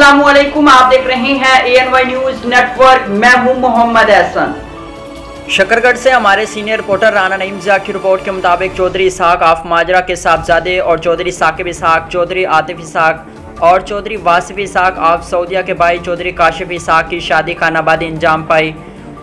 अस्सलामुअलैकुम, आप देख रहे हैं ANY न्यूज नेटवर्क। मैं हूं मोहम्मद एहसन। शकरगढ़ से हमारे सीनियर रिपोर्टर राना नईम की रिपोर्ट के मुताबिक चौधरी इसहाक आफ माजरा के साहबजादे और चौधरी साकिब इसहाक, चौधरी आतिफ इसहाक और चौधरी वासिफ इसहाक आफ सऊदिया के भाई चौधरी काशिफ इसहाक की शादी खानाबादी अंजाम पाई।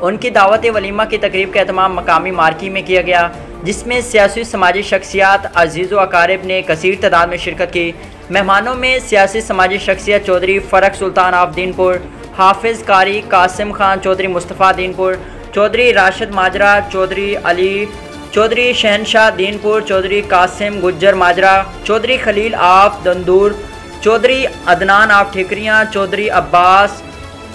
उनकी दावत वलीमा की तकरीब का एहतमाम मकामी मार्की में किया गया, जिसमें सियासी समाजी शख्सियात अजीज़ व अकारिब ने कसीर तादाद में शिरकत की। मेहमानों में सियासी समाजी शख्सियत चौधरी फ़रक सुल्तान आफ दीनपुर, हाफिज़ कारी कासिम खान चौधरी मुस्तफ़ा दीनपुर, चौधरी राशिद माजरा, Chaudhary Ali, Chaudhary Shahenshah Dinpur, Chaudhary Qasim Gujjar Majra, Chaudhary Khalil of Dandur, Chaudhary Adnan of Thikriyan, Chaudhary Abbas,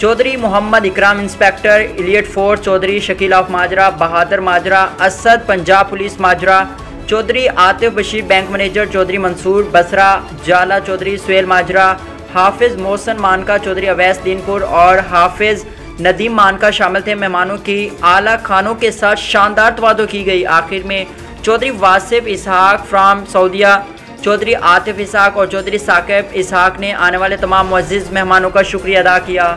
Chaudhary Mohammad Ikram inspector Elliot Fort, Chaudhary Shakeel of Majra, Bahadur Majra, Asad Punjab police Majra, Chaudhary Atif Bashir bank manager, Chaudhary Mansoor Basra Jala, Chaudhary Suhail माजरा, हाफिज़ मोहसन मानका, चौधरी अवैस दीनपुर और हाफिज़ नदीम मानका शामिल थे। मेहमानों की आला खानों के साथ शानदार तवादो की गई। आखिर में चौधरी वासिफ इसहाक फ्राम सऊदिया, चौधरी आतिफ इसहाक और चौधरी साकिब इसहाक ने आने वाले तमाम मुअज़्ज़िज़ मेहमानों का शुक्रिया अदा किया।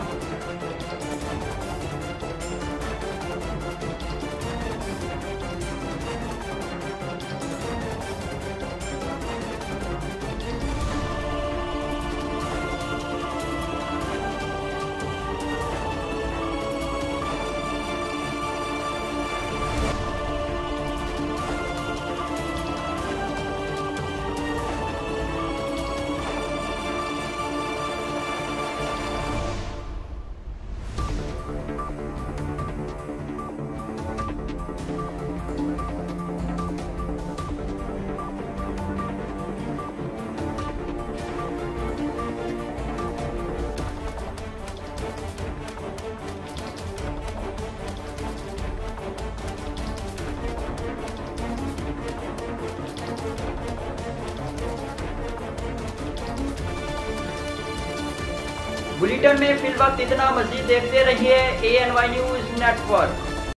बुलेटिन में फिल वक्त इतना। मजीद देखते रहिए ANY न्यूज नेटवर्क।